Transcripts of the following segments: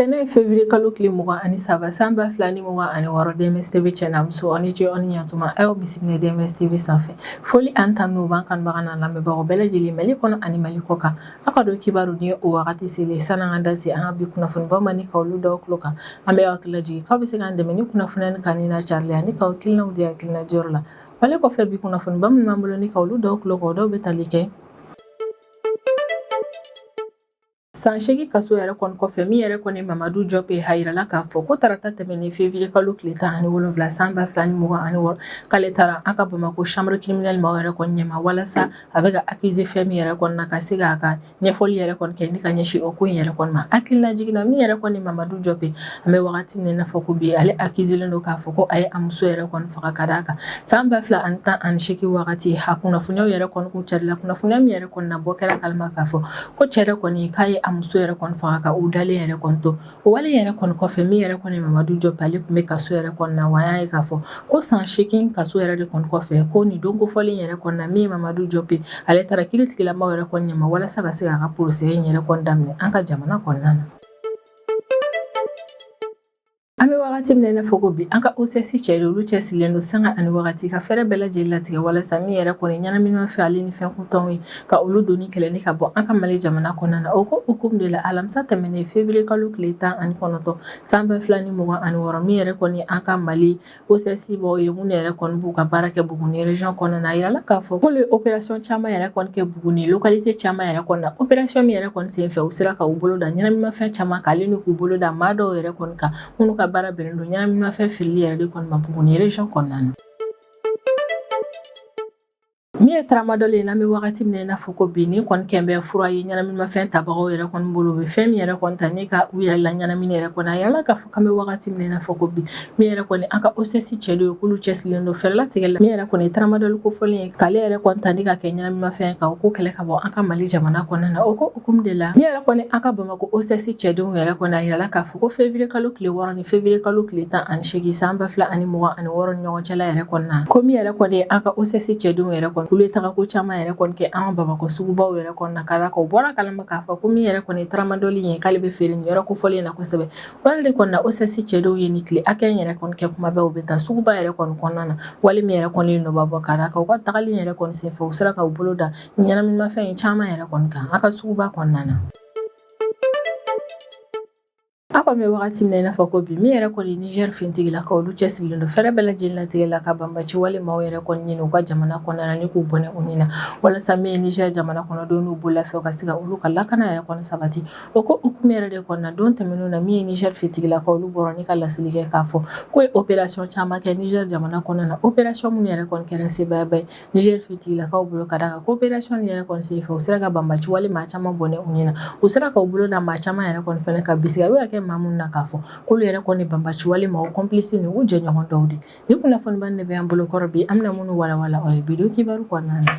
Tene février kalo kile mugan ani saba sanba filani mugan ani wɔɔrɔ DMS-TV channel muso ani ce ani ɲatuma aw bisimila DMS-TV sanfɛ foli an tan n'u ban kanbaga na lamɛnbagaw bɛɛ lajɛlen Mali kɔnɔ ani Mali kɔ kan a ka don kibaru ni o wagati sele san'an ka da se an ka bi kunnafoni baw ni ka olu daw tulo kan an bɛ hakili lajigin k'aw bɛ se k'an dɛmɛ ni kunnafoni ni kan ni na carilen ani k'aw kilinaw di hakilina jɔyɔrɔ la wale kɔfɛ bi kunnafoni ba minnu b'an bolo ni ka olu daw tulo kan o dɔw bɛ tali kɛ San 8 kaso yɛrɛ kɔni kɔfɛ min yɛrɛ kɔni Mamadu Jɔpe ha yirala k'a fɔ ko tarata tɛmɛnen février kalo tile 17 san 2026 k'ale taara an ka Bamako chambre criminelle maaw yɛrɛ kɔni ɲɛma walasa a bɛ ka accusé fɛn min yɛrɛ kɔni na ka se k'a ka ɲɛfɔli yɛrɛ kɔni kɛ ni ka ɲɛsin o ko in yɛrɛ kɔni ma hakilina jiginna min yɛrɛ kɔni Mamadu Jɔpe an bɛ wagati min na fɔ ko bi ale accusé-len don k'a fɔ ko a ye a muso yɛrɛ kɔni faga ka d'a kan san 2018 wagati a kunnafoniyaw yɛrɛ kɔni kun carila kunnafoniya min yɛrɛ kɔni na bɔ kɛra kalama k'a fɔ ko cɛ yɛrɛ kɔni k'a ye a muso yɛrɛ kɔni faga ka u dalen yɛrɛ kɔni to o wale yɛrɛ kɔni kɔfɛ min yɛrɛ kɔni Mamadu Jɔpe ale tun bɛ kaso yɛrɛ kɔni na wa y'a ye k'a fɔ ko san 8 kaso yɛrɛ de kɔni kɔfɛ ko nin don kofɔlen yɛrɛ kɔni na min Mamadu Jɔpe ale taara kiiritigilamaw yɛrɛ kɔni ɲɛma walasa ka se k'a ka procès in yɛrɛ kɔni daminɛ an ka jamana kɔnɔna na an bɛ wagati min na fɔ ko bi an ka OCS cɛ de olu cɛsirilen don sanga ani wagati ka fɛrɛ bɛɛ lajɛlen latigɛ walasa min yɛrɛ kɔni ɲɛnaminimafɛn fɛ ale ni fɛn kuntanw ye ka olu doni kɛlɛni ka bɔ an ka Mali jamana kɔnɔna na o ko hukumu de la alamisa tɛmɛnen février kalo tile 19 san 2026 min yɛrɛ kɔni an ka Mali OCS baw ye mun yɛrɛ kɔni b'u ka baara kɛ Buguni région kɔnɔna na yirala k'a fɔ ko le opération caman yɛrɛ kɔni kɛ Buguni localité caman yɛrɛ kɔnɔ na opération min yɛrɛ kɔni senfɛ u sera ka u bolo da ɲɛnaminimafɛn caman k'ale ni k'u bolo da maa dɔw yɛrɛ kɔni kan minnu ka baara bɛnnen don ɲɛnaminimafɛn filili yɛrɛ de kɔni ma Buguni région kɔnɔna na min ye tramadol ye n'an bɛ wagati min na fɔ ko bi ni kɔni kɛn bɛ fura ye ɲɛnaminimafɛn tabagaw yɛrɛ kɔni bolo bɛ fɛn min yɛrɛ kɔni ta ni ka u yɛrɛ la ɲɛnamini yɛrɛ kɔni a yirala k'a fɔ k'an bɛ wagati min na fɔ ko bi min yɛrɛ kɔni an ka OCS cɛ de ye k'olu cɛsirilen don fɛrɛlatigɛ la min yɛrɛ kɔni tramadol kofɔlen ye k'ale yɛrɛ kɔni ta ni ka kɛ ɲɛnaminimafɛn ka o ko kɛlɛ ka bɔ an ka Mali jamana kɔnɔna na o ko hukumu de la min yɛrɛ kɔni an ka Bamako OCS cɛdenw yɛrɛ kɔni a yirala k'a fɔ ko février kalo tile 6 ni février kalo tile 18 san 2026 ni ɲɔgɔn cɛla yɛrɛ kɔni na ko min yɛrɛ kɔni an ka OCS cɛdenw yɛrɛ kɔni olu ye tagako caman yɛrɛ kɔni kɛ an ka Bamako sugubaw yɛrɛ kɔni na k'a u bɔra kalama k'a fɔ ko min yɛrɛ kɔni tramadol ye k'ale bɛ feere nin yɔrɔ kofɔlen na kosɛbɛ wale de kɔni na OCS cɛdenw ye ni tile hakɛ yɛrɛ kɔni kɛ kuma bɛɛ u bɛ taa suguba yɛrɛ kɔni kɔnɔna na wale min yɛrɛ kɔni nɔba bɔ k'a u ka tagali yɛrɛ kɔni senfɛ u sera ka u bolo da ɲɛnaminimafɛn caman yɛrɛ kɔni kan an ka suguba kɔnɔna na a kɔni bɛ wagati min na i n'a fɔ ko bi min yɛrɛ kɔni Niger fintigilakaw olu cɛsirilen don fɛrɛ bɛɛ lajɛlen latigɛ la ka banbaci wale maaw yɛrɛ kɔni ɲini u ka jamana kɔnɔna na ni k'u bɔnɛ u ni na walasa min ye Niger jamana kɔnɔdenw n'u bololafɛw ka se ka olu ka lakana yɛrɛ kɔni sabati o ko hukumu yɛrɛ de kɔni na don tɛmɛnenw na min ye Niger fintigilakaw olu bɔra ni ka laseli kɛ k'a fɔ ko ye opération caman kɛ Niger jamana kɔnɔna na opération minnu yɛrɛ kɔni kɛra sebayaba ye Niger fintigilakaw bolo ka d'a kan ko opération nin yɛrɛ kɔni senfɛ u sera ka banbaci wale maa caman bɔnɛ u ni na u sera ka u bolo da maa caman yɛrɛ kɔni fɛnɛ ka bisigi a bɛ ka kɛ maa minnu na k'a fɔ k'olu yɛrɛ kɔni banbaci wale maaw complice ni u jɛɲɔgɔn dɔw de ni kunnafoniba ne bɛ an bolo kɔrɔ bi an bɛna minnu walawala o ye bidon kibaru kɔnɔna na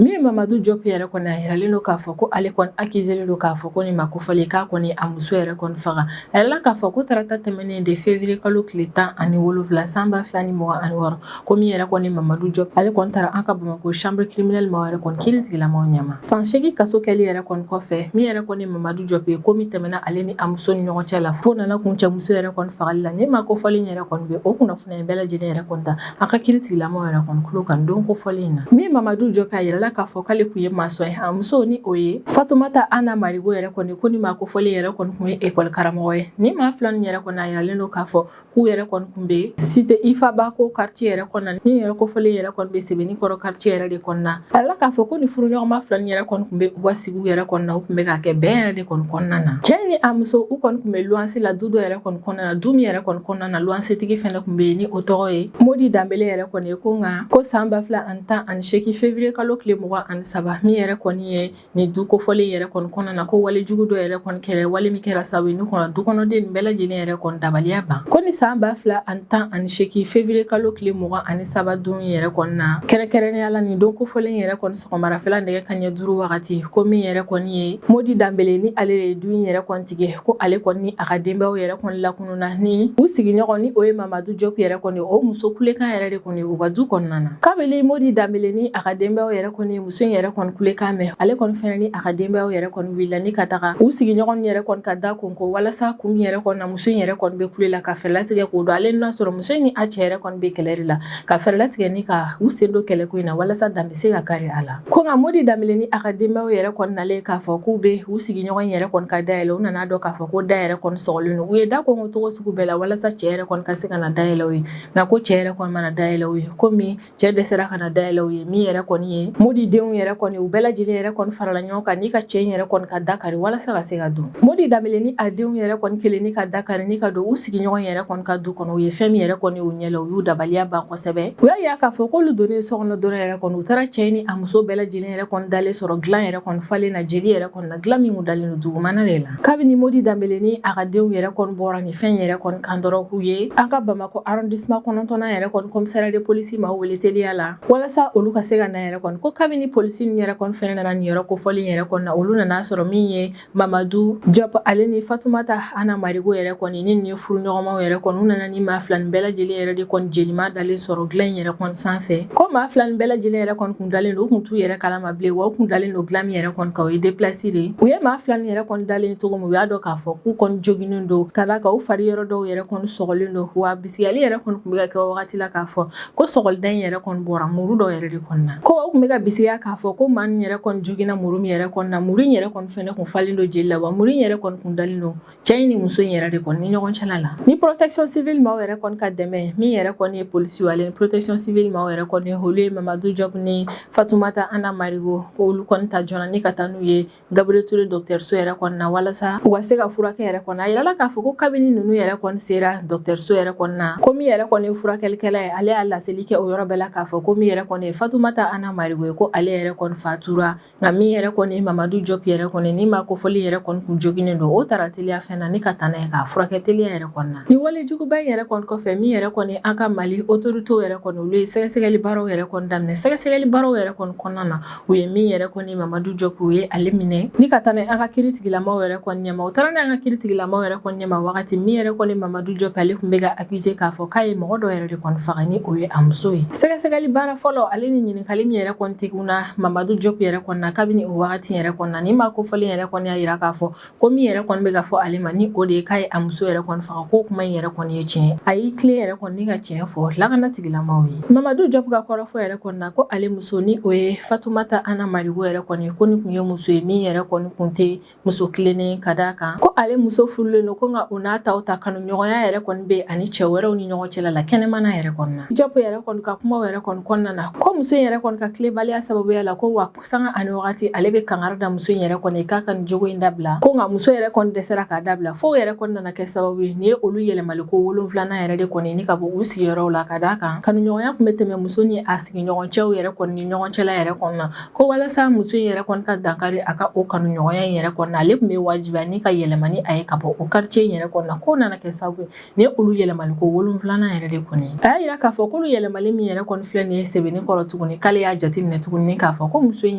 min ye Mamadu Jɔpe yɛrɛ kɔni a yiralen don k'a fɔ ko ale kɔni accusé don k'a fɔ ko nin ma kofɔlen k'a kɔni a muso yɛrɛ kɔni faga a yirala k'a fɔ ko tarata tɛmɛnen de février kalo tile 17 san 2026 ko min yɛrɛ kɔni Mamadu Jɔpe ale kɔni taara an ka Bamako chambre criminelle maaw yɛrɛ kɔni kiiritigilamaw ɲɛma san 8 kaso kɛli yɛrɛ kɔni kɔfɛ min yɛrɛ kɔni Mamadu Jɔpe ko min tɛmɛna ale ni a muso ni ɲɔgɔn cɛ la fo nana kun cɛ muso yɛrɛ kɔni fagali la ni ma kofɔlen yɛrɛ kɔni bɛ o kunnafoniya bɛɛ lajɛlen yɛrɛ kɔni ta an ka kiiritigilamaw yɛrɛ kɔni kulo kan don kofɔlen na min Mamadu Jɔpe a yirala k'a fɔ k'ale kun ye masɔn ye a muso ni o ye Fatumata Ana Marigo yɛrɛ kɔni ko ni ma kofɔlen yɛrɛ kɔni kun ye école karamɔgɔ ye ni maa fila nin yɛrɛ kɔni a yiralen don k'a fɔ k'u yɛrɛ kɔni kun bɛ cité Ifabako quartier yɛrɛ kɔnɔna ni yɛrɛ kofɔlen yɛrɛ kɔni bɛ Sebenikɔrɔ quartier yɛrɛ de kɔnɔna a yirala k'a fɔ ko ni furuɲɔgɔnma fila nin yɛrɛ kɔni kun bɛ u ka sigiw yɛrɛ kɔnɔna u kun bɛ k'a kɛ bɛn yɛrɛ de kɔni kɔnɔna na cɛ ni a muso u kɔni kun bɛ luwanse la du dɔ yɛrɛ kɔni kɔnɔna na du min yɛrɛ kɔni kɔnɔna na luwansetigi fɛnɛ kun bɛ yen ni o tɔgɔ ye Modi Danbele yɛrɛ kɔni ye ko nka ko san 2018 février kalo tile 23 min yɛrɛ kɔni ye ni du kofɔlen yɛrɛ kɔni kɔnɔna na ko wale jugu dɔ yɛrɛ kɔni kɛra wale min kɛra sababu ye ni kɔnɔ du kɔnɔden bɛɛ lajɛlen yɛrɛ kɔni dabaliya ban ko ni san 2018 février kalo tile 23 don yɛrɛ kɔni na kɛrɛnkɛrɛnnenya la ni don kofɔlen yɛrɛ kɔni sɔgɔmarafɛla nɛgɛ kaɲɛ 5 wagati ko min yɛrɛ kɔni ye Modi Danbele ni ale de ye du in yɛrɛ kɔni tigɛ ko ale kɔni ni a ka denbayaw yɛrɛ kɔni lakununa ni u sigiɲɔgɔn ni o ye Mamadu Jɔpe yɛrɛ kɔni o muso kulekan yɛrɛ de kɔni u ka du kɔnɔna na kabini Modi Danbele ni a ka denbayaw yɛrɛ kɔni muso in yɛrɛ kɔni kulekan mɛn ale kɔni fɛnɛ ni a ka denbayaw yɛrɛ kɔni wulila ni ka taga u sigiɲɔgɔn yɛrɛ kɔni ka da konko walasa kun yɛrɛ kɔni na muso in yɛrɛ kɔni bɛ kulela ka fɛrɛlatigɛ k'o dɔn ale n'a sɔrɔ muso in ni a cɛ yɛrɛ kɔni bɛ kɛlɛ de la ka fɛrɛlatigɛ ni ka u sen don kɛlɛ ko in na walasa dan bɛ se ka kari a la ko nka Modi Danbele ni a ka denbayaw yɛrɛ kɔni nalen k'a fɔ k'u bɛ u sigiɲɔgɔn yɛrɛ kɔni ka dayɛlɛ u nana dɔn k'a fɔ ko da yɛrɛ kɔni sɔgɔlen don u ye da konko togo sugu bɛɛ la walasa cɛ yɛrɛ kɔni ka se ka na dayɛlɛ u ye nka ko cɛ yɛrɛ kɔni mana dayɛlɛ u ye komi cɛ dɛsɛra ka na dayɛlɛ u ye min yɛrɛ kɔni ye Modi denw yɛrɛ kɔni u bɛɛ lajɛlen yɛrɛ kɔni farala ɲɔgɔn kan ni ka cɛ in yɛrɛ kɔni ka dakari walasa ka se ka don Modi Danbele ni a denw yɛrɛ kɔni kelen ni ka dakari ni ka don u sigiɲɔgɔn yɛrɛ kɔni ka du kɔnɔ u ye fɛn min yɛrɛ kɔni u ɲɛla u y'u dabaliya ban kosɛbɛ u y'a yira k'a fɔ k'olu donnen sokɔnɔ dɔrɔn yɛrɛ kɔni u taara cɛ ni a muso bɛɛ lajɛlen yɛrɛ kɔni dalen sɔrɔ dilan yɛrɛ kɔni falen na jeli yɛrɛ kɔni na dilan min dalen don dugumana de la kabini Modi Danbele ni a ka denw yɛrɛ kɔni bɔra ni fɛn yɛrɛ kɔni kan dɔrɔn k'u ye an ka Bamakɔ arrondissement kɔnɔntɔnnan yɛrɛ kɔni commissariat de police ma wele teliya la walasa olu ka se ka na yɛrɛ kɔni ko kabini polisi ni yɛrɛ kɔni fɛnɛ nana ni yɔrɔ kofɔli yɛrɛ kɔni na olu nana sɔrɔ min ye Mamadu Diop ale ni Fatumata Ana Marigo yɛrɛ kɔni ni ye furuɲɔgɔnmaw yɛrɛ kɔni u nana ni maa fila nin bɛɛ lajɛlen yɛrɛ de kɔni jelima dalen sɔrɔ dilan yɛrɛ kɔni sanfɛ ko maa fila nin bɛɛ lajɛlen yɛrɛ kɔni kun dalen don u kun t'u yɛrɛ kalama bilen wa u kun dalen don dilan min yɛrɛ kɔni kan o ye déplace de u ye maa fila nin yɛrɛ kɔni dalen cogo min u y'a dɔn k'a fɔ k'u kɔni joginen don ka da kan u fari yɔrɔ dɔw yɛrɛ kɔni sɔgɔlen don wa bisigiyali yɛrɛ kɔni kun bɛ ka kɛ wagati la k'a fɔ ko sɔgɔlida in yɛrɛ kɔni bɔra muru dɔw yɛrɛ de kɔni na ko u kun bɛ ka bisigiya k'a fɔ ko maa nin yɛrɛ kɔni jogina muru min yɛrɛ kɔni na muru in yɛrɛ kɔni fɛnɛ kun falen don jeli la wa muru in yɛrɛ kɔni kun dalen don cɛ in ni muso in yɛrɛ de kɔni ni ɲɔgɔn cɛla la ni protection civile maaw yɛrɛ kɔni ka dɛmɛ min yɛrɛ kɔni ye polisi ale ni protection civile maaw yɛrɛ kɔni olu ye Mamadu Diop ni Fatumata Ana Marigo ko olu kɔni ta joona ni ka taa n'u ye Gabriel Touré dɔgɔtɔrɔso yɛrɛ kɔni na walasa u ka se ka furakɛ yɛrɛ kɔni a yirala k'a fɔ ko kabini ninnu yɛrɛ kɔni sera dɔgɔtɔrɔso yɛrɛ kɔni na ko min yɛrɛ kɔni ye furakɛlikɛla ye ale y'a laseli kɛ o yɔrɔ bɛɛ la k'a fɔ ko min yɛrɛ kɔni ye Fatumata Ana Marigo ye ko ale yɛrɛ kɔni fatura nka min yɛrɛ kɔni ye Mamadu Diop yɛrɛ kɔni ni ma kofɔli yɛrɛ kɔni kun joginen don o taara teliya fɛn na ni ka taa n'a ye k'a furakɛ teliya yɛrɛ kɔni na ni wale juguba in yɛrɛ kɔni kɔfɛ min yɛrɛ kɔni an ka Mali autorité yɛrɛ kɔni olu ye sɛgɛsɛgɛli baaraw yɛrɛ kɔni daminɛ sɛgɛsɛgɛli baaraw yɛrɛ kɔni kɔnɔna na u ye min yɛrɛ kɔni Mamadu Diop u ye ale minɛ ni ka taa n'a ye an ka kiiritigilamaw yɛrɛ kɔni ɲɛma u taara n'a an ka kiiritigilamaw yɛrɛ kɔni ɲɛma wagati min yɛrɛ kɔni Mamadu Diop ale kun bɛ ka accusé k'a fɔ k'a ye mɔgɔ dɔ yɛrɛ de kɔni faga ni o ye a muso ye sɛgɛsɛgɛli baara fɔlɔ ale ni ɲininkali min yɛrɛ kɔni teguna Mamadu Diop yɛrɛ kɔni na kabini o wagati yɛrɛ kɔni na ni ma kofɔli yɛrɛ kɔni y'a yira k'a fɔ ko min yɛrɛ kɔni bɛ ka fɔ ale ma ni o de ye k'a ye a muso yɛrɛ kɔni faga ko kuma in yɛrɛ kɔni ye tiɲɛ a y'i tilen yɛrɛ kɔni ni ka tiɲɛ fɔ lakana tigilamaw ye Mamadu Diop ka kɔrɔfɔ yɛrɛ kɔni na ko ale muso ni o ye Fatumata Ana Marigo yɛrɛ kɔni ko ni kun ye muso ye min yɛrɛ kɔni kun tɛ muso kilennen ka d'a kan ko ale muso furulen don ko nka o n'a taw ta kanuɲɔgɔnya yɛrɛ kɔni bɛ ani cɛ wɛrɛw ni ɲɔgɔn cɛla la kɛnɛmana yɛrɛ kɔni na Diop yɛrɛ kɔni ka kumaw yɛrɛ kɔni kɔnɔna na ko muso in yɛrɛ kɔni ka tilebaliya sababuya la ko wa sanga ani wagati ale bɛ kangari da muso in yɛrɛ kɔni k'a ka nin jogo in dabila ko nka muso yɛrɛ kɔni dɛsɛra k'a dabila fo yɛrɛ kɔni nana kɛ sababu ye ni ye olu yɛlɛmali ko 7 yɛrɛ de kɔni ni ka bɔ u sigiyɔrɔw la ka d'a kan kanuɲɔgɔnya kun bɛ tɛmɛ muso ni a sigiɲɔgɔn cɛw yɛrɛ kɔni ni ɲɔgɔn cɛla yɛrɛ kɔni na ko walasa muso in yɛrɛ kɔni ka dankari a ka o kanuɲɔgɔnya in yɛrɛ kɔni na ale kun bɛ wajibiya ni ka yɛlɛma ni a ye ka bɔ o quartier in yɛrɛ kɔni na ko nana kɛ sababu ye ni olu yɛlɛmali ko 7 yɛrɛ de kɔni a y'a yira k'a fɔ k'olu yɛlɛmali min yɛrɛ kɔni filɛ nin ye sɛbɛnni kɔrɔ tuguni k'ale y'a jateminɛ tuguni k'a fɔ ko muso in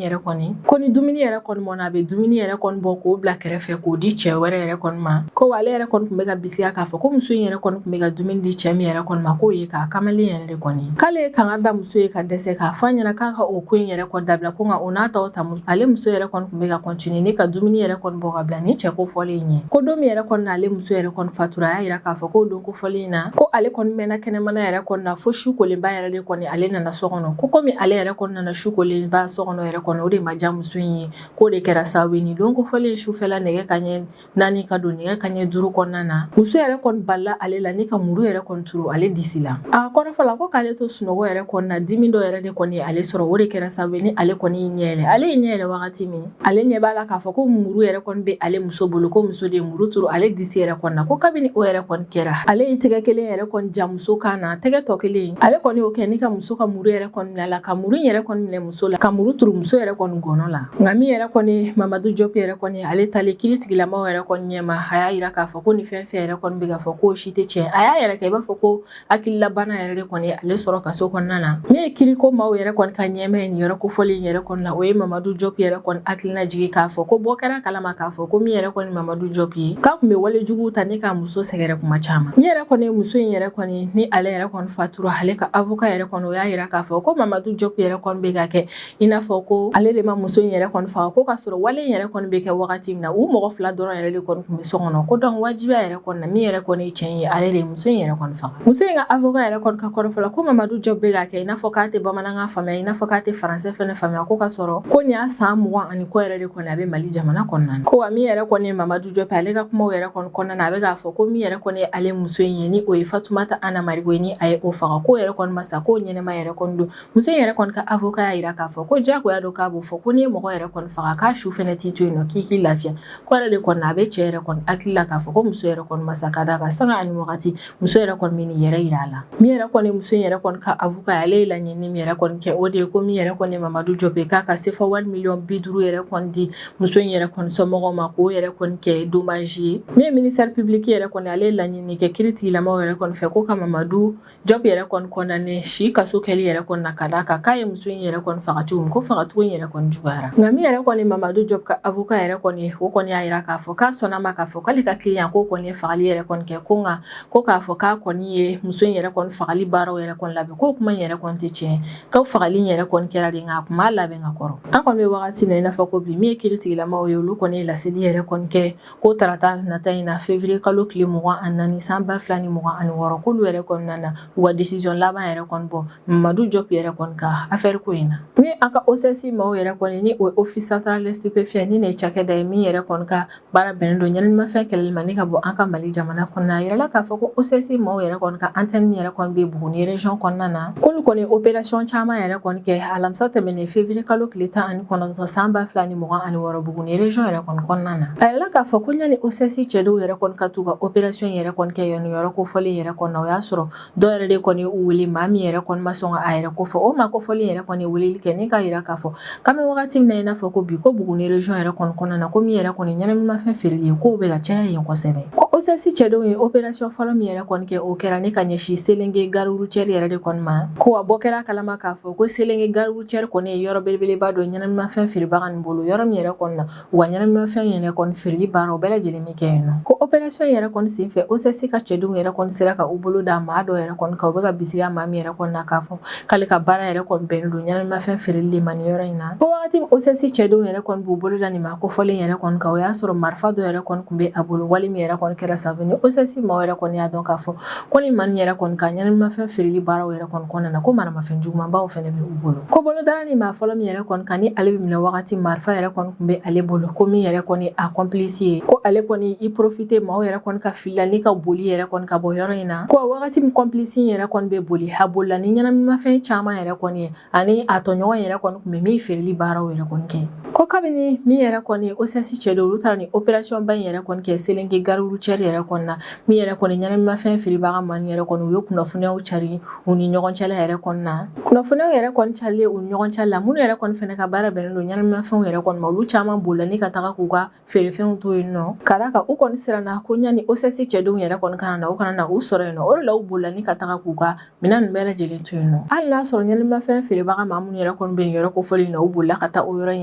yɛrɛ kɔni ko ni dumuni yɛrɛ kɔni mɔna a bɛ dumuni yɛrɛ kɔni bɔ k'o bila kɛrɛfɛ k'o di cɛ wɛrɛ yɛrɛ kɔni ma ko ale yɛrɛ kɔni kun bɛ ka bisiya k'a fɔ ko muso in yɛrɛ kɔni kun bɛ ka dumuni di cɛ min yɛrɛ kɔni ma k'o ye k'a kamalen yɛrɛ de kɔni k'ale ye kangari da muso ye ka dɛsɛ k'a fɔ a ɲɛna k'a ka o ko in yɛrɛ kɔni dabila ko nka o n'a taw ta ale muso yɛrɛ kɔni kun bɛ ka continuer ni ka dumuni yɛrɛ kɔni bɔ ka bila ni cɛ ko fɔlen ɲɛ ko don min yɛrɛ kɔni na ale muso yɛrɛ kɔni fatura a y'a yira k'a fɔ ko don ko fɔlen na ko ale kɔni mɛnna kɛnɛmana yɛrɛ kɔni na fo su kolenba yɛrɛ de kɔni ale nana so kɔnɔ ko komi ale yɛrɛ kɔni nana su kolenba so kɔnɔ yɛrɛ kɔni o de ma diya muso in ye k'o de kɛra sababu ye ni don ko fɔlen sufɛla nɛgɛ kaɲɛ 4 ka don nɛgɛ kaɲɛ 5 kɔnɔna na muso yɛrɛ kɔni balila ale la ni ka muru yɛrɛ kɔni turu ale disi la a kɔrɔfɔ la ko k'ale to sunɔgɔ yɛrɛ kɔni na dimi dɔ yɛrɛ de kɔni ye ale sɔrɔ o de kɛra sababu ye ni ale kɔni y'i ɲɛ yɛlɛ ale ye ɲɛ yɛlɛ wagati min ale ɲɛ b'a la k'a fɔ ko muru yɛrɛ kɔni bɛ ale muso bolo ko muso de ye muru turu ale disi yɛrɛ kɔni na ko kabini o yɛrɛ kɔni kɛra ale ye tɛgɛ kelen yɛrɛ kɔni ja muso kan na tɛgɛ tɔ kelen ale kɔni y'o kɛ ni ka muso ka muru yɛrɛ kɔni minɛ la ka muru yɛrɛ kɔni minɛ muso la ka muru turu muso yɛrɛ kɔni gɔnɔ la nka min yɛrɛ kɔni Mamadu Diop yɛrɛ kɔni ale talen kiiritigilamaw yɛrɛ kɔni ɲɛma a y'a yira k'a fɔ ko ni fɛn fɛn yɛrɛ kɔni bɛ ka fɔ k'o si tɛ tiɲɛ a y'a yɛrɛ kɛ i b'a fɔ ko hakililabana yɛrɛ de kɔni ale sɔrɔ ka so kɔnɔna na min ye kiiriko maaw yɛrɛ kɔni ka ɲɛma ye nin yɔrɔ kofɔli in yɛrɛ kɔni na o ye Mamadu Diop yɛrɛ kɔni hakilina jigi k'a fɔ ko bɔ kɛra kalama k'a fɔ ko min yɛrɛ kɔni Mamadu Diop ye k'a kun bɛ wale jugu ta ne ka muso sɛgɛrɛ kuma caman min yɛrɛ kɔni muso in yɛrɛ kɔni ni ale yɛrɛ kɔni fatura ale ka avocat yɛrɛ kɔni o y'a yira k'a fɔ ko Mamadu Diop yɛrɛ kɔni bɛ ka kɛ i n'a fɔ ko ale de ma muso in yɛrɛ kɔni faga ko ka sɔrɔ wale in yɛrɛ kɔni bɛ kɛ wagati min na u mɔgɔ fila dɔrɔn yɛrɛ de kɔni tun bɛ so kɔnɔ ko donc wajibiya yɛrɛ kɔni na min yɛrɛ kɔni ye tiɲɛ ye ale de muso in yɛrɛ kɔni faga muso in ka avocat yɛrɛ kɔni ka kɔrɔfɔla ko Mamadu Diop bɛ ka kɛ i n'a fɔ k'a tɛ bamanankan faamuya i n'a fɔ k'a tɛ français fɛnɛ faamuya ko ka sɔrɔ ko nin y'a san 20 ani kɔ yɛrɛ de kɔni a bɛ Mali jamana kɔnɔna na ko wa min yɛrɛ kɔni ye Mamadu Diop ale ka kumaw yɛrɛ kɔni kɔnɔna na a bɛ k'a fɔ ko min yɛrɛ kɔni ye ale muso in ye ni o ye Fatumata Ana Marigo ni a ye o faga ko yɛrɛ kɔni ma sa ko ɲɛnɛma yɛrɛ kɔni don muso in yɛrɛ kɔni ka avocat y'a yira k'a fɔ ko diyagoya don k'a b'o fɔ ko ni ye mɔgɔ yɛrɛ kɔni faga k'a su fɛnɛ t'i to yen nɔ k'i lafiya ko yɛrɛ de kɔni a bɛ cɛ yɛrɛ kɔni hakili la k'a fɔ ko muso yɛrɛ kɔni ma sa ka d'a kan sanga ani wagati muso yɛrɛ kɔni bɛ nin yɛrɛ yira a la min yɛrɛ kɔni muso in yɛrɛ kɔni ka avocat ale ye laɲini min yɛrɛ kɔni kɛ o de ye ko min yɛrɛ kɔni Mamadu Diop k'a ka CFA 1 million 50 yɛrɛ kɔni di muso in yɛrɛ kɔni somɔgɔw ma k'o yɛrɛ kɔni kɛ dommage ye min ye ministère public yɛrɛ kɔni ale ye laɲini kɛ kiiri tigilamɔgɔw yɛrɛ kɔni fɛ ko ka Mamadu Diop yɛrɛ kɔni condamné si kaso kɛli yɛrɛ kɔni na ka d'a kan k'a ye muso in yɛrɛ kɔni faga cogo min ko fagacogo in yɛrɛ kɔni juguyara nka min yɛrɛ kɔni Mamadu Diop ka avocat yɛrɛ kɔni o kɔni y'a yira k'a fɔ k'a sɔnna ma k'a fɔ k'ale ka client ko kɔni ye fagali yɛrɛ kɔni kɛ ko nka ko k'a fɔ k'a kɔni ye muso in yɛrɛ kɔni fagali baaraw yɛrɛ kɔni labɛn ko kuma in yɛrɛ kɔni tɛ tiɲɛ k'aw fagali in yɛrɛ kɔni kɛra de nka a kun b'a labɛn ka kɔrɔ an kɔni bɛ wagati min na i n'a fɔ ko bi min ye kiiri tigilamɔgɔw ye olu kɔni ye laseli yɛrɛ kɔni kɛ ko tarata nata in na février kalo tile 24 san 2026 k'olu yɛrɛ kɔnɔna na u ka décision laban yɛrɛ kɔni bɔ Mamadu Diop yɛrɛ kɔni ka affaire ko in na ni an ka OCS maaw yɛrɛ kɔni ni o ye office central des stupéfiants ni ne cakɛda ye min yɛrɛ kɔni ka baara bɛnnen don ɲɛnaminimafɛn kɛlɛli ma ni ka bɔ an ka Mali jamana kɔnɔna a yirala k'a fɔ ko OCS maaw yɛrɛ kɔni ka antenne min yɛrɛ kɔni bɛ Buguni région kɔnɔna na k'olu kɔni opération caman yɛrɛ kɔni kɛ alamisa tɛmɛnen février kalo tile 19 san 2026 Buguni région yɛrɛ kɔni kɔnɔna na a yirala k'a fɔ ko ɲani OCS cɛdenw yɛrɛ kɔni ka t'u ka opération yɛrɛ kɔni kɛ yen yɔrɔ kofɔli yɛrɛ kɔnɔ o y'a sɔrɔ dɔw yɛrɛ de kɔni u wele maa min yɛrɛ kɔni ma sɔn a yɛrɛ kofɔ o maa kofɔli yɛrɛ kɔni weleli kɛ ni k'a yira k'a fɔ k'an bɛ wagati min na i n'a fɔ ko bi ko Buguni région yɛrɛ kɔni kɔnɔna na ko min yɛrɛ kɔni ɲɛnaminimafɛn feereli ye k'o bɛ ka caya yen kosɛbɛ ko OCS cɛdenw ye opération fɔlɔ min yɛrɛ kɔni kɛ o kɛra ne ka ɲɛsin Selenge gare routière yɛrɛ de kɔni ma ko a bɔ kɛra kalama k'a fɔ ko Selenge gare routière kɔni ye yɔrɔ belebeleba dɔ ɲɛnaminimafɛn feerebaga nin bolo yɔrɔ min yɛrɛ kɔni na u ka ɲɛnaminimafɛn yɛrɛ kɔni feereli baara o bɛɛ lajɛlen bɛ kɛ yen nɔ ko opération yɛrɛ kɔni senfɛ OCS ka cɛdenw yɛrɛ kɔni sera ka u bolo da maa dɔ yɛrɛ kɔni kan u bɛ ka bisigiya maa min yɛrɛ kɔni na k'a fɔ k'ale ka baara yɛrɛ kɔni bɛnnen don ɲɛnaminimafɛn feereli de ma nin yɔrɔ in na ko wagati min OCS cɛdenw yɛrɛ kɔni b'u bolo da nin maa kofɔlen yɛrɛ kɔni kan o y'a sɔrɔ marifa dɔ yɛrɛ kɔni tun bɛ a bolo wali min yɛrɛ kɔni kɛra sababu ni OCS maaw yɛrɛ kɔni y'a dɔn k'a fɔ ko nin maa nin yɛrɛ kɔni ka ɲɛnaminimafɛn feereli baaraw yɛrɛ kɔni kɔnɔna na ko maramafɛn jugumanbaw fɛnɛ bɛ u bolo ko bolodala ni maa fɔlɔ min yɛrɛ kɔni kan ni ale bɛ minɛ wagati marifa yɛrɛ kɔni tun bɛ ale bolo ko min yɛrɛ kɔni a complice ye ko ale kɔni i profiter maaw yɛrɛ kɔni ka fili la ni ka boli yɛrɛ kɔni ka bɔ yɔrɔ in na ko wagati min complice yɛrɛ kɔni bɛ boli a bolila ni ɲɛnaminimafɛn caman yɛrɛ kɔni ye ani a tɔɲɔgɔn yɛrɛ kɔni tun bɛ min feereli baaraw yɛrɛ kɔni kɛ ko kabini min yɛrɛ kɔni ye OCS cɛdenw olu taara ni opération ba in yɛrɛ kɔni kɛ Selenge gare routière yɛrɛ kɔni na min yɛrɛ kɔni ɲɛnaminimafɛn feerebaga ma yɛrɛ kɔni u ye kunnafoniyaw cari u ni ɲɔgɔn cɛla yɛrɛ kɔni na kunnafoniyaw yɛrɛ kɔni carilen u ni ɲɔgɔn cɛla la minnu yɛrɛ kɔni fɛnɛ ka baara bɛnnen don ɲɛnaminimafɛnw yɛrɛ kɔni ma olu caman bolila ni ka taga k'u ka feerefɛnw to yen nɔ ka d'a kan u kɔni siranna ko ɲani OCS cɛdenw yɛrɛ kɔni kana na u kana na u sɔrɔ yen nɔ o de la u bolila ni ka taga k'u ka minɛn nin bɛɛ lajɛlen to yen nɔ hali n'a sɔrɔ ɲɛnaminimafɛn feerebaga maa minnu yɛrɛ kɔni bɛ nin yɔrɔ kofɔli in na u bolila ka taa o yɔrɔ in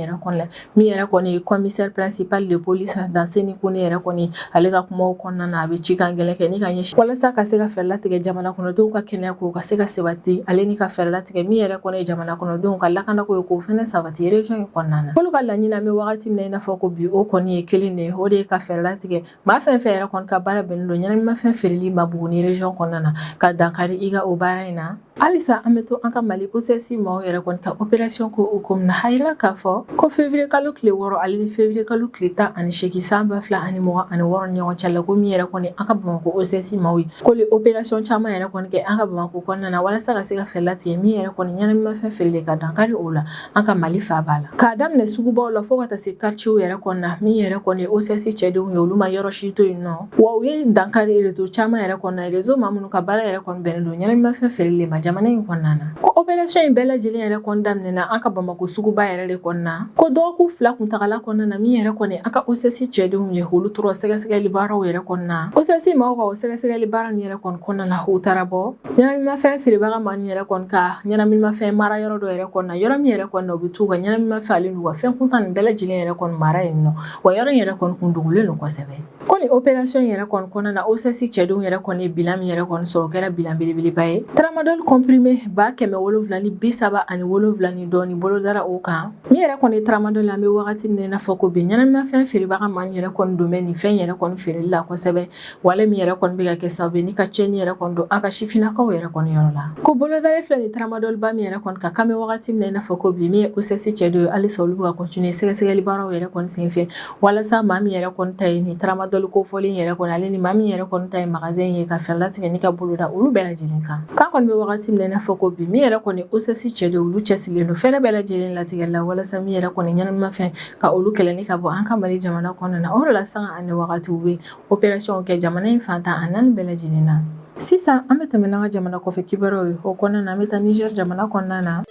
yɛrɛ kɔni la min yɛrɛ kɔni ye commissaire principal de police Danseni Kone yɛrɛ kɔni ale ka kumaw kɔnɔna na a bɛ ci kan gɛlɛn kɛ ni ka ɲɛsin walasa ka se ka fɛɛrɛ latigɛ jamana kɔnɔdenw ka kɛnɛya ko ka se ka sabati ale ni ka fɛɛrɛ latigɛ min yɛrɛ kɔni ye jamana kɔnɔdenw ka lakanako ye k'o fɛnɛ sabati région in kɔnɔna na k'olu ka laɲini an bɛ wagati min na i n'a fɔ ko bi o kɔni ye kelen de ye o de ye ka fɛɛrɛ latigɛ maa fɛn fɛn yɛrɛ kɔni ka baara bɛnnen don ɲɛnaminimafɛn feereli ma Buguni région kɔnɔna na ka dankari i ka o baara in na halisa an bɛ to an ka Mali OCS maaw yɛrɛ kɔni ka opération ko o komin na a yirala k'a fɔ ko février kalo tile 6 ale ni février kalo tile 18 san 2026 ni ɲɔgɔn cɛ la ko min yɛrɛ kɔni an ka Bamakɔ OCS maaw ye ko le opération caman yɛrɛ kɔni kɛ an ka Bamakɔ kɔnɔna na walasa ka se ka fɛɛrɛ latigɛ min yɛrɛ kɔni ɲɛnaminimafɛn feereli ka dankari o la an ka Mali faaba la k'a daminɛ sugubaw la fo ka taa se quartier yɛrɛ kɔnɔna na min yɛrɛ kɔni ye OCS cɛdenw ye olu ma yɔrɔ si to yen nɔ wa u ye dankari réseau caman yɛrɛ kɔnɔna réseau maa minnu ka baara yɛrɛ kɔni bɛnnen don ɲɛnaminimafɛn feereli ma jamana in kɔnɔna na ko opération in bɛɛ lajɛlen yɛrɛ kɔni daminɛna an ka Bamakɔ suguba yɛrɛ de kɔnɔna na ko dɔgɔkun 2 kuntagala kɔnɔna na min yɛrɛ kɔni an ka OCS cɛdenw ye olu tora sɛgɛsɛgɛli baaraw yɛrɛ kɔnɔna na OCS maaw ka o sɛgɛsɛgɛli baara nin yɛrɛ kɔni kɔnɔna na u taara bɔ ɲɛnaminimafɛn feerebaga maa nin yɛrɛ kɔni ka ɲɛnaminimafɛn mara yɔrɔ dɔ yɛrɛ kɔnɔna yɔrɔ min yɛrɛ kɔni na u bɛ t'u ka ɲɛnaminimafɛn ale n'u ka fɛn kuntan nin bɛɛ lajɛlen yɛrɛ kɔni mara yen nɔ wa yɔrɔ in yɛrɛ kɔni kun dogolen don kosɛbɛ ko ni opération yɛrɛ kɔni kɔnɔna na OCS cɛdenw yɛrɛ kɔni ye bilan min yɛrɛ kɔni sɔrɔ kɛra bilan belebeleba ye tramadol comprimé ba kɛmɛ wolonwula ni 37 ni dɔɔni bolo dara o kan min yɛrɛ kɔni tramadol la an bɛ wagati min na fɔ ko bi ɲɛnaminafɛn feerebaga man yɛrɛ kɔni domaine ni fɛn yɛrɛ kɔni feereli la kosɛbɛ wale min yɛrɛ kɔni bɛ ka kɛ sababu ni ka cɛni yɛrɛ kɔni don an ka sifinnakaw yɛrɛ kɔni yɔrɔ la ko bolodalen filɛ ni tramadol ba min yɛrɛ kɔni kan bɛ wagati min na fɔ ko bi min ye OCS cɛ dɔ ye halisa olu bɛ ka continuer sɛgɛsɛgɛli baaraw yɛrɛ kɔni senfɛ walasa maa min yɛrɛ kɔni ta ye ni tramadol kofɔlen yɛrɛ kɔni ale ni maa min yɛrɛ kɔni ta ye magasin ye ka fɛɛrɛ latigɛ ni ka boloda olu bɛɛ lajɛlen kan k'a kɔni bɛ wagati min na fɔ ko bi min yɛrɛ kɔni OCS cɛ dɔ olu cɛsirilen don fɛɛrɛ bɛɛ lajɛlen latigɛ la walasa min yɛrɛ kɔni ɲɛnaminafɛn ka olu kɛlɛni ka bɔ an ka Mali jamana kɔnɔ na o de la sanga ani wagati u bɛ opération kɛ jamana in fantan a 4 bɛɛ lajɛlen na sisan an bɛ tɛmɛ n'an ka jamana kɔfɛ kibaruyaw ye o kɔnɔna na an bɛ taa Niger jamana kɔnɔna na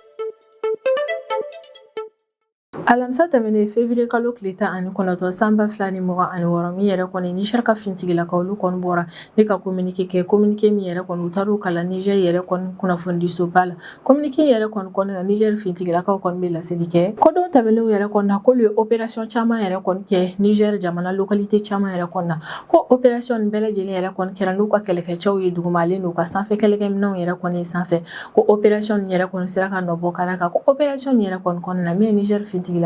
alamisa tɛmɛnen février kalo tile 19 san 2026 min yɛrɛ kɔni Niger ka fintigilakaw olu kɔni bɔra ne ka communiqué kɛ communiqué min yɛrɛ kɔni u taar'u kalan Niger yɛrɛ kɔni kunnafonidisoba la communiqué yɛrɛ kɔni kɔnɔna Niger fintigilakaw kɔni bɛ laseli kɛ kodon tɛmɛnenw yɛrɛ kɔni na k'olu ye opération caman yɛrɛ kɔni kɛ Niger jamana localité caman yɛrɛ kɔni na ko opération nin bɛɛ lajɛlen yɛrɛ kɔni kɛra n'u ka kɛlɛkɛcɛw ye dugumalen n'u ka sanfɛ kɛlɛkɛminɛnw yɛrɛ kɔni sanfɛ ko opération nin yɛrɛ kɔni sera ka nɔbɔ kala kan ko opération nin yɛrɛ kɔni kɔnɔna na min ye Niger fintigilakaw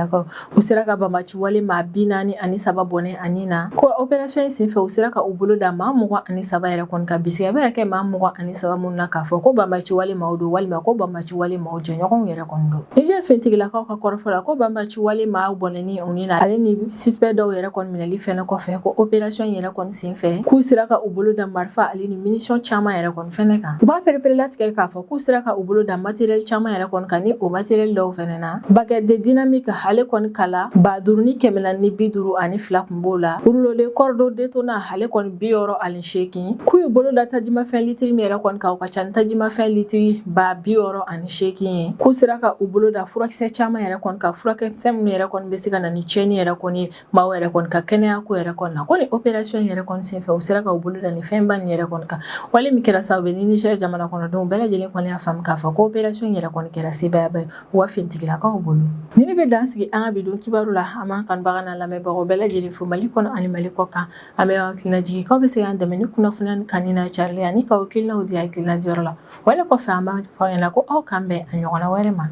u sera ka bamaci wale maa 43 bɔnɛ ani na ko opération senfɛ u sera ka u bolo da maa 23 yɛrɛ kɔni ka bisiya bɛ kɛ maa 23 mun na k'a fɔ ko bamaci wale maaw don walima ko bamaci wale maaw jɛɲɔgɔnw yɛrɛ kɔni don Niger fintigilakaw ka kɔrɔfɔ la ko bamaci wale maaw bɔnɛni u ni na ale ni suspect dɔw yɛrɛ kɔni minɛli fɛnɛ kɔfɛ ko opération yɛrɛ kɔni senfɛ k'u sera ka u bolo da marifa ale ni munition caman yɛrɛ kɔni fɛnɛ kan u b'a perepere latigɛ k'a fɔ k'u sera ka u bolo da matériel caman yɛrɛ kɔni kan ni o matériel dɔw fɛnɛ na baguette de dynamique ale kɔni kala 5252 kun b'o la rouleau cordon détonnant ale kɔni 68 k'u y'u bolo da tajimafɛn litiri min yɛrɛ kɔni kan u ka ca ni tajimafɛn litiri 68 ye k'u sera ka u bolo da furakisɛ caman yɛrɛ kɔni ka furakisɛ minnu yɛrɛ kɔni bɛ se ka na ni cɛnni yɛrɛ kɔni maaw yɛrɛ kɔni ka kɛnɛya ko yɛrɛ kɔni na ko ni opération yɛrɛ kɔni senfɛ u sera ka u bolo da ni fɛnba nin yɛrɛ kɔni kan wale min kɛra sababu ni Niger jamana kɔnɔdenw bɛɛ lajɛlen kɔni y'a faamu k'a fɔ ko opération yɛrɛ kɔni kɛra sebayaba ye u ka fintigilakaw bolo ni ne bɛ dan sigi an ka bidon kibaru la an b'an kanubaga n'a lamɛnbagaw bɛɛ lajɛlen fo Mali kɔnɔ ani Mali kɔ kan an bɛ hakilina jigin k'aw bɛ se k'an dɛmɛ ni kunnafoniya ni kanni n'a carili ani k'aw hakilinaw di hakilina diyɔrɔ la wale kɔfɛ an b'a fɔ aw ɲɛna ko aw k'an bɛn a ɲɔgɔnna wɛrɛ ma